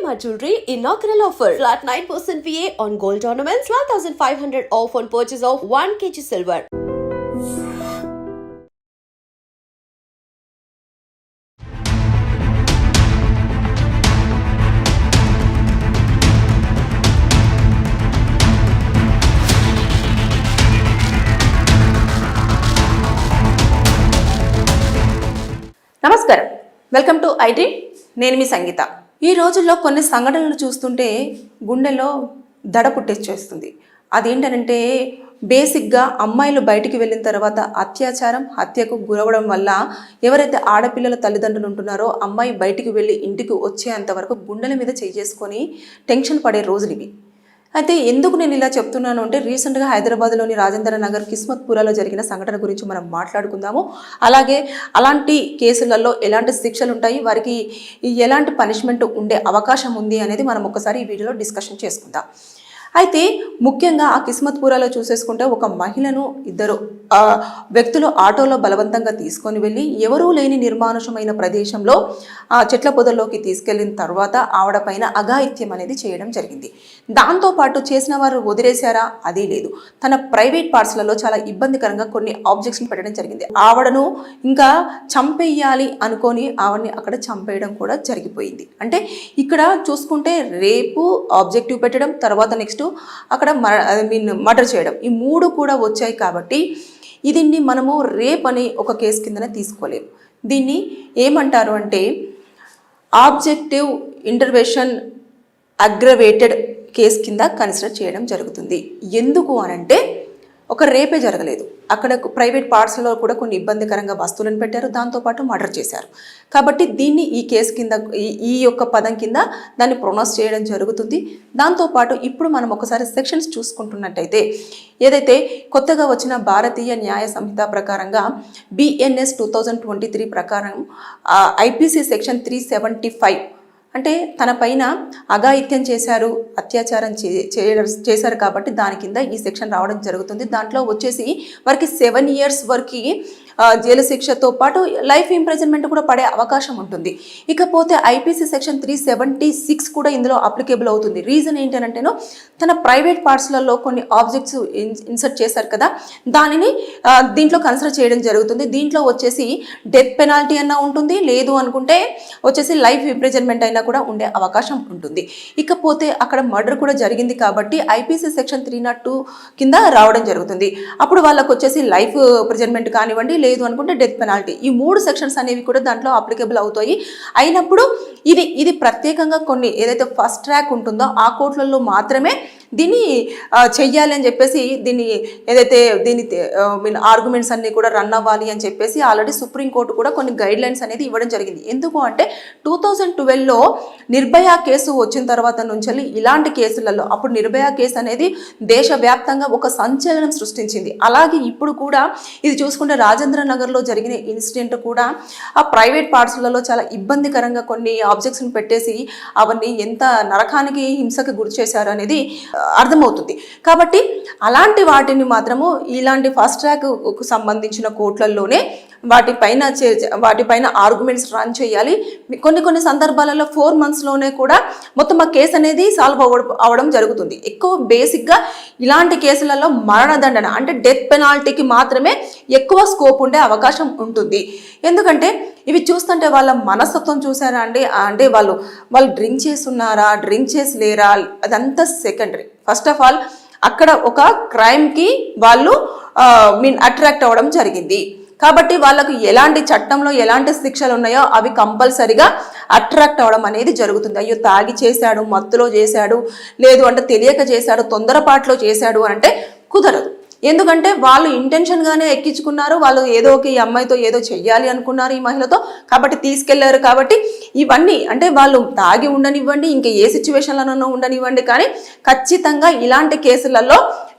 Shalimar Jewelry inaugural offer. Flat 9% VA on gold ornaments, 12,500 off on purchase of 1 kg silver. నమస్కారం, welcome to I dream. నేను మీ సంగీత. ఈ రోజుల్లో కొన్ని సంఘటనలు చూస్తుంటే గుండెలో దడ పుట్టేస్తుంది. అదేంటంటే బేసిక్గా అమ్మాయిలు బయటికి వెళ్ళిన తర్వాత అత్యాచారం, హత్యకు గురవడం వల్ల ఎవరైతే ఆడపిల్లల తల్లిదండ్రులు ఉంటున్నారో అమ్మాయి బయటికి వెళ్ళి ఇంటికి వచ్చేంత వరకు గుండెల మీద చేసుకొని టెన్షన్ పడే రోజులు ఇవి. అయితే ఎందుకు నేను ఇలా చెప్తున్నాను అంటే రీసెంట్గా హైదరాబాద్లోని రాజేంద్ర నగర్ కిస్మత్పురాలో జరిగిన సంఘటన గురించి మనం మాట్లాడుకుందాము. అలాగే అలాంటి కేసులలో ఎలాంటి శిక్షలు ఉంటాయి, వారికి ఎలాంటి పనిష్మెంట్ ఉండే అవకాశం ఉంది అనేది మనం ఒకసారి ఈ వీడియోలో డిస్కషన్ చేసుకుందాం. అయితే ముఖ్యంగా ఆ కిస్మత్పురాలో చూసేసుకుంటే ఒక మహిళను ఇద్దరు వ్యక్తులు ఆటోలో బలవంతంగా తీసుకొని వెళ్ళి ఎవరూ లేని నిర్మానుషమైన ప్రదేశంలో ఆ చెట్ల పొదల్లోకి తీసుకెళ్లిన తర్వాత ఆవిడ పైన అఘాయిత్యం అనేది చేయడం జరిగింది. దాంతోపాటు చేసిన వారు వదిలేశారా? అది లేదు. తన ప్రైవేట్ పార్ట్స్లలో చాలా ఇబ్బందికరంగా కొన్ని ఆబ్జెక్ట్స్ని పెట్టడం జరిగింది. ఆవిడను ఇంకా చంపేయాలి అనుకొని ఆవిడని అక్కడ చంపేయడం కూడా జరిగిపోయింది. అంటే ఇక్కడ చూసుకుంటే రేపు ఆబ్జెక్టివ్ పెట్టడం, తర్వాత నెక్స్ట్ అక్కడ మర్డర్ చేయడం, ఈ మూడు కూడా వచ్చాయి. కాబట్టి దీన్ని మనము రేప్ అని ఒక కేసు కిందనే తీసుకోలేము. దీన్ని ఏమంటారు అంటే ఆబ్జెక్టివ్ ఇంటర్వెన్షన్ అగ్రవేటెడ్ కేసు కింద కన్సిడర్ చేయడం జరుగుతుంది. ఎందుకు అనంటే ఒక రేపే జరగలేదు, అక్కడ ప్రైవేట్ పార్ట్స్లో కూడా కొన్ని ఇబ్బందికరంగా వస్తువులను పెట్టారు, దాంతోపాటు మర్డర్ చేశారు. కాబట్టి దీన్ని ఈ కేసు కింద ఈ యొక్క పదం కింద దాన్ని ప్రొనౌన్స్ చేయడం జరుగుతుంది. దాంతోపాటు ఇప్పుడు మనం ఒకసారి సెక్షన్స్ చూసుకుంటున్నట్టయితే ఏదైతే కొత్తగా వచ్చిన భారతీయ న్యాయ సంహిత ప్రకారంగా BNS 2023 ప్రకారం IPC సెక్షన్ 375 అంటే తన పైన అఘాయిత్యం చేశారు, అత్యాచారం చేశారు కాబట్టి దాని కింద ఈ సెక్షన్ రావడం జరుగుతుంది. దాంట్లో వచ్చేసి వారికి 7 years వరకు జైలు శిక్షతో పాటు లైఫ్ ఇంప్రిజన్మెంట్ కూడా పడే అవకాశం ఉంటుంది. ఇకపోతే IPC సెక్షన్ 376 కూడా ఇందులో అప్లికేబుల్ అవుతుంది. రీజన్ ఏంటంటేనో తన ప్రైవేట్ పార్ట్స్లలో కొన్ని ఆబ్జెక్ట్స్ ఇన్సర్ట్ చేశారు కదా, దానిని దీంట్లో కన్సిడర్ చేయడం జరుగుతుంది. దీంట్లో వచ్చేసి డెత్ పెనాల్టీ అన్నా ఉంటుంది, లేదు అనుకుంటే వచ్చేసి లైఫ్ ఇంప్రిజన్మెంట్ అయినా కూడా ఉండే అవకాశం ఉంటుంది. ఇకపోతే అక్కడ మర్డర్ కూడా జరిగింది కాబట్టి IPC సెక్షన్ 302 కింద రావడం జరుగుతుంది. అప్పుడు వాళ్ళకు వచ్చేసి లైఫ్ ఇంప్రిజన్మెంట్ కానివ్వండి, లేదు అనుకుంటే డెత్ పెనాల్టీ, ఈ 3 సెక్షన్స్ అనేవి కూడా దాంట్లో అప్లికేబుల్ అవుతాయి. అయినప్పుడు ఇది ప్రత్యేకంగా కొన్ని ఏదైతే ఫస్ట్ ట్రాక్ ఉంటుందో ఆ కోర్టులలో మాత్రమే దీన్ని చెయ్యాలి అని చెప్పేసి దీన్ని ఏదైతే దీని ఆర్గ్యుమెంట్స్ అన్నీ కూడా రన్ అవ్వాలి అని చెప్పేసి ఆల్రెడీ సుప్రీంకోర్టు కూడా కొన్ని గైడ్ లైన్స్ అనేది ఇవ్వడం జరిగింది. ఎందుకు అంటే 2012లో నిర్భయ కేసు వచ్చిన తర్వాత నుంచి ఇలాంటి కేసులలో అప్పుడు నిర్భయ కేసు అనేది దేశవ్యాప్తంగా ఒక సంచలనం సృష్టించింది. అలాగే ఇప్పుడు కూడా ఇది చూసుకుంటే రాజేంద్ర నగర్లో జరిగిన ఇన్సిడెంట్ కూడా ఆ ప్రైవేట్ పార్ట్స్లలో చాలా ఇబ్బందికరంగా కొన్ని ఆబ్జెక్ట్స్ని పెట్టేసి అవన్నీ ఎంత నరకానికి హింసకి గురి చేశారు అనేది అర్థమవుతుంది. కాబట్టి అలాంటి వాటిని మాత్రము ఇలాంటి ఫాస్ట్ ట్రాక్కు సంబంధించిన కోర్టులలోనే వాటిపైన ఆర్గ్యుమెంట్స్ రన్ చేయాలి. కొన్ని సందర్భాలలో 4 monthsలోనే కూడా మొత్తం ఆ కేసు అనేది సాల్వ్ అవ్వడం జరుగుతుంది. ఎక్కువ బేసిక్గా ఇలాంటి కేసులలో మరణదండన అంటే డెత్ పెనాల్టీకి మాత్రమే ఎక్కువ స్కోప్ ఉండే అవకాశం ఉంటుంది. ఎందుకంటే ఇవి చూస్తుంటే వాళ్ళ మనస్తత్వం చూసారా అండి, అంటే వాళ్ళు డ్రింక్ చేస్తున్నారా, డ్రింక్ చేసి లేరా, అదంతా సెకండరీ. ఫస్ట్ ఆఫ్ ఆల్ అక్కడ ఒక క్రైమ్కి వాళ్ళు అట్రాక్ట్ అవ్వడం జరిగింది కాబట్టి వాళ్ళకు ఎలాంటి చట్టంలో ఎలాంటి శిక్షలు ఉన్నాయో అవి కంపల్సరిగా అట్రాక్ట్ అవ్వడం అనేది జరుగుతుంది. అయ్యో తాగి చేశాడు, మత్తులో చేశాడు, లేదు అంటే తెలియక చేశాడు, తొందరపాటులో చేశాడు అంటే కుదరదు. ఎందుకంటే వాళ్ళు ఇంటెన్షన్గానే ఎక్కించుకున్నారు, వాళ్ళు ఏదో ఒక ఈ అమ్మాయితో ఏదో చెయ్యాలి అనుకున్నారు ఈ మహిళతో, కాబట్టి తీసుకెళ్లారు. కాబట్టి ఇవన్నీ అంటే వాళ్ళు తాగి ఉండనివ్వండి, ఇంకా ఏ సిచ్యువేషన్లోనూ ఉండనివ్వండి, కానీ ఖచ్చితంగా ఇలాంటి కేసులలో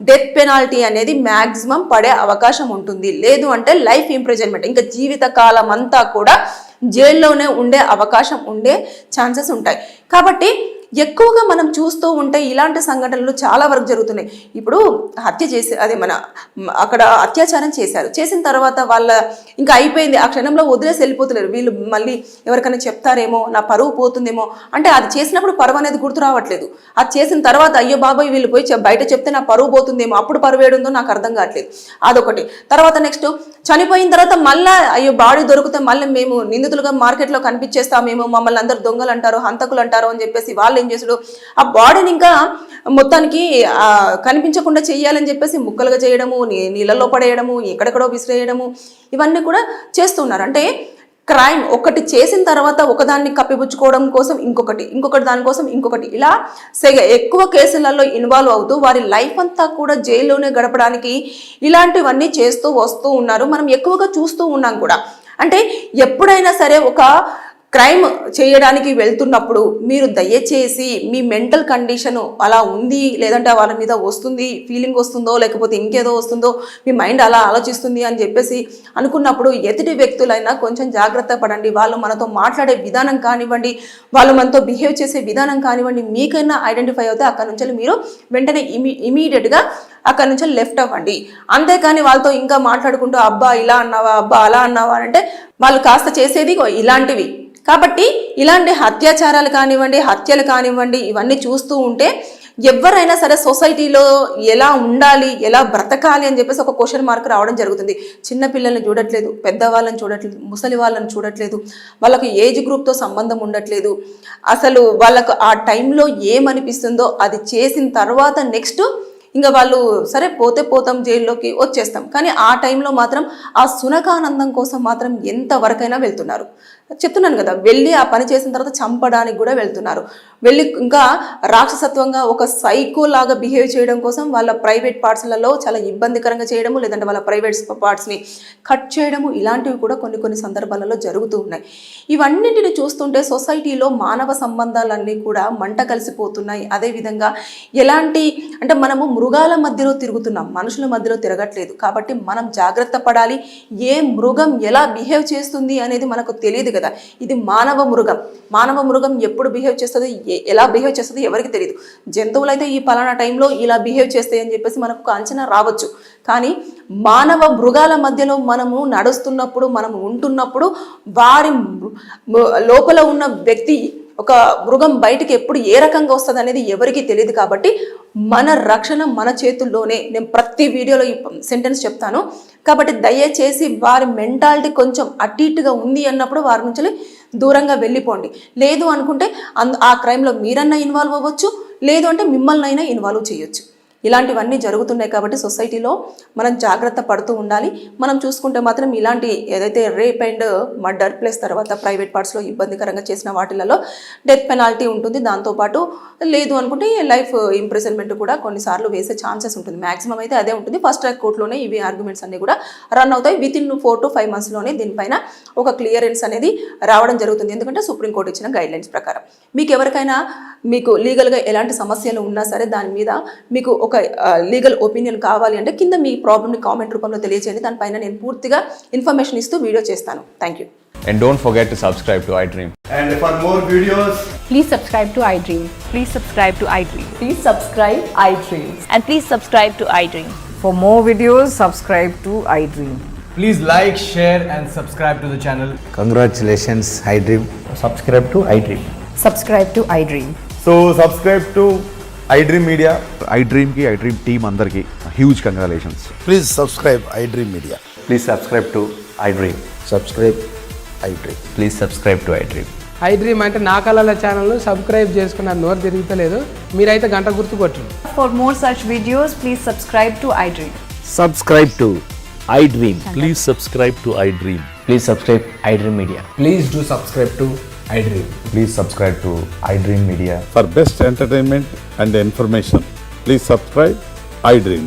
డెత్ పెనాల్టీ అనేది మ్యాక్సిమం పడే అవకాశం ఉంటుంది. లేదు అంటే లైఫ్ ఇంప్రిజన్మెంట్, ఇంకా జీవితకాలం అంతా కూడా జైల్లోనే ఉండే అవకాశం ఉండే ఛాన్సెస్ ఉంటాయి. కాబట్టి ఎక్కువగా మనం చూస్తూ ఉంటే ఇలాంటి సంఘటనలు చాలా వరకు జరుగుతున్నాయి. ఇప్పుడు హత్య చేసి అదే అక్కడ అత్యాచారం చేసిన తర్వాత వాళ్ళ ఇంకా అయిపోయింది, ఆ క్షణంలో వదిలేసి వెళ్ళిపోతున్నారు. వీళ్ళు మళ్ళీ ఎవరికైనా చెప్తారేమో, నా పరువు పోతుందేమో అంటే అది చేసినప్పుడు పరువు అనేది గుర్తు రావట్లేదు. అది చేసిన తర్వాత అయ్యో బాబాయ్ వీళ్ళు పోయి బయట చెప్తే నా పరువు పోతుందేమో, అప్పుడు పరువు ఏడుందో నాకు అర్థం కావట్లేదు. అదొకటి. తర్వాత నెక్స్ట్ చనిపోయిన తర్వాత మళ్ళీ అయ్యో బాడీ దొరికితే మళ్ళీ మేము నిందితులుగా మార్కెట్లో కనిపించేస్తామేమో, మమ్మల్ని అందరు దొంగలు అంటారు, హంతకులు అంటారు అని చెప్పేసి వాళ్ళు ఏం చేసాడు, ఆ బాడీని ఇంకా మొత్తానికి కనిపించకుండా చెయ్యాలని చెప్పేసి ముక్కలుగా చేయడము, నీళ్ళలో పడేయడము, ఎక్కడెక్కడో విసిరేయడము, ఇవన్నీ కూడా చేస్తున్నారు. అంటే క్రైమ్ ఒకటి చేసిన తర్వాత ఒకదాన్ని కప్పిపుచ్చుకోవడం కోసం ఇంకొకటి దానికోసం ఇంకొకటి, ఇలా ఎక్కువ కేసులలో ఇన్వాల్వ్ అవుతూ వారి లైఫ్ అంతా కూడా జైల్లోనే గడపడానికి ఇలాంటివన్నీ చేస్తూ వస్తూ ఉన్నారు. మనం ఎక్కువగా చూస్తూ ఉన్నాం కూడా. అంటే ఎప్పుడైనా సరే ఒక క్రైమ్ చేయడానికి వెళ్తున్నప్పుడు మీరు దయచేసి మీ మెంటల్ కండిషను అలా ఉంది, లేదంటే వాళ్ళ మీద వస్తుంది ఫీలింగ్ వస్తుందో, లేకపోతే ఇంకేదో వస్తుందో, మీ మైండ్ అలా ఆలోచిస్తుంది అని చెప్పేసి అనుకున్నప్పుడు ఎదుటి వ్యక్తులైనా కొంచెం జాగ్రత్త పడండి. వాళ్ళు మనతో మాట్లాడే విధానం కానివ్వండి, వాళ్ళు మనతో బిహేవ్ చేసే విధానం కానివ్వండి, మీకైనా ఐడెంటిఫై అవుతే అక్కడ నుంచి మీరు వెంటనే ఇమీడియట్గా అక్కడ నుంచి లెఫ్ట్ అవ్వండి. అంతేకాని వాళ్ళతో ఇంకా మాట్లాడుకుంటూ అబ్బా ఇలా అన్నావా, అబ్బా అలా అన్నావా అంటే వాళ్ళు కాస్త చేసేది ఇలాంటివి. కాబట్టి ఇలాంటి అత్యాచారాలు కానివ్వండి, హత్యలు కానివ్వండి, ఇవన్నీ చూస్తూ ఉంటే ఎవరైనా సరే సొసైటీలో ఎలా ఉండాలి, ఎలా బ్రతకాలి అని చెప్పేసి ఒక క్వశ్చన్ మార్క్ రావడం జరుగుతుంది. చిన్నపిల్లల్ని చూడట్లేదు, పెద్దవాళ్ళని చూడట్లేదు, ముసలి వాళ్ళని చూడట్లేదు, వాళ్ళకు ఏజ్ గ్రూప్తో సంబంధం ఉండట్లేదు. అసలు వాళ్ళకు ఆ టైంలో ఏమనిపిస్తుందో అది చేసిన తర్వాత నెక్స్ట్ ఇంకా వాళ్ళు సరే పోతే పోతాం, జైల్లోకి వచ్చేస్తాం. కానీ ఆ టైంలో మాత్రం ఆ సునకానందం కోసం మాత్రం ఎంతవరకైనా వెళ్తున్నారు. చెప్తున్నాను కదా, వెళ్ళి ఆ పని చేసిన తర్వాత చంపడానికి కూడా వెళ్తున్నారు. వెళ్ళి ఇంకా రాక్షసత్వంగా ఒక సైకో లాగా బిహేవ్ చేయడం కోసం వాళ్ళ ప్రైవేట్ పార్ట్స్లలో చాలా ఇబ్బందికరంగా చేయడము, లేదంటే వాళ్ళ ప్రైవేట్ పార్ట్స్ని కట్ చేయడము, ఇలాంటివి కూడా కొన్ని సందర్భాలలో జరుగుతూ ఉన్నాయి. ఇవన్నింటిని చూస్తుంటే సొసైటీలో మానవ సంబంధాలన్నీ కూడా మంట కలిసిపోతున్నాయి. అదేవిధంగా ఎలాంటి అంటే మనము మృగాల మధ్యలో తిరుగుతున్నాం, మనుషుల మధ్యలో తిరగట్లేదు. కాబట్టి మనం జాగ్రత్త పడాలి. ఏ మృగం ఎలా బిహేవ్ చేస్తుంది అనేది మనకు తెలియదు కదా. ఇది మానవ మృగం ఎప్పుడు బిహేవ్ చేస్తుంది, ఎలా బిహేవ్ చేస్తుంది ఎవరికి తెలియదు. జంతువులు అయితే ఈ పలానా టైంలో ఇలా బిహేవ్ చేస్తాయి అని చెప్పేసి మనకు ఒక అంచనా రావచ్చు. కానీ మానవ మృగాల మధ్యలో మనము నడుస్తున్నప్పుడు, మనము ఉంటున్నప్పుడు వారి లోపల ఉన్న వ్యక్తి ఒక మృగం బయటికి ఎప్పుడు ఏ రకంగా వస్తుంది అనేది ఎవరికీ తెలియదు. కాబట్టి మన రక్షణ మన చేతుల్లోనే. నేను ప్రతి వీడియోలో ఈ సెంటెన్స్ చెప్తాను. కాబట్టి దయచేసి వారి మెంటాలిటీ కొంచెం అటు ఇటుగా ఉంది అన్నప్పుడు వారి నుంచి దూరంగా వెళ్ళిపోండి. లేదు అనుకుంటే ఆ క్రైమ్లో మీరన్నా ఇన్వాల్వ్ అవ్వచ్చు, లేదు అంటే మిమ్మల్ని అయినా ఇన్వాల్వ్ చేయొచ్చు. ఇలాంటివన్నీ జరుగుతున్నాయి. కాబట్టి సొసైటీలో మనం జాగ్రత్త పడుతూ ఉండాలి. మనం చూసుకుంటే మాత్రం ఇలాంటి ఏదైతే రేప్ అండ్ మర్డర్ ప్లస్ తర్వాత ప్రైవేట్ పార్ట్స్లో ఇబ్బందికరంగా చేసిన వాటిలలో డెత్ పెనాల్టీ ఉంటుంది. దాంతోపాటు లేదు అనుకుంటే లైఫ్ ఇంప్రిజన్మెంట్ కూడా కొన్నిసార్లు వేసే ఛాన్సెస్ ఉంటుంది. మ్యాక్సిమం అయితే అదే ఉంటుంది. ఫస్ట్ ట్రాక్ కోర్టులోనే ఇవి ఆర్గ్యుమెంట్స్ అన్నీ కూడా రన్ అవుతాయి. వితిన్ 4 to 5 monthsలోనే దీనిపైన ఒక క్లియరెన్స్ అనేది రావడం జరుగుతుంది. ఎందుకంటే సుప్రీంకోర్టు ఇచ్చిన గైడ్లైన్స్ ప్రకారం. మీకు ఎవరికైనా మీకు లీగల్గా ఎలాంటి సమస్యలు ఉన్నా సరే దాని మీద మీకు ఒక లీగల్ ఒపీనియన్ కావాలి అంటే కింద మీ ప్రాబ్లమ్ని కామెంట్ రూపంలో తెలియజేయండి. దానిపైన నేను పూర్తిగా ఇన్ఫర్మేషన్ ఇస్తూ వీడియో చేస్తాను. Thank you. And don't forget to subscribe to iDream. And for more videos, please subscribe to iDream. Please subscribe to iDream. Please subscribe iDream. And please subscribe to iDream. For more videos, subscribe to iDream. please like, share and subscribe to the channel. Congratulations, iDream. Subscribe to iDream. Subscribe to iDream. So subscribe to iDream Media. iDream ki iDream team andarki huge congratulations. Please subscribe iDream Media. Please subscribe to iDream. Subscribe iDream. Please subscribe to iDream. iDream అంటే నా కళల channel subscribe చేసుకున్న నోరు తిరుగుతలేదు, మీరైతే గంట గుర్తు కొట్టండి. For more such videos, please subscribe to iDream. Subscribe to iDream. Please subscribe to iDream. Please subscribe iDream Media. Please do subscribe to iDream. Please subscribe to iDream Media. For best entertainment and information, please subscribe iDream.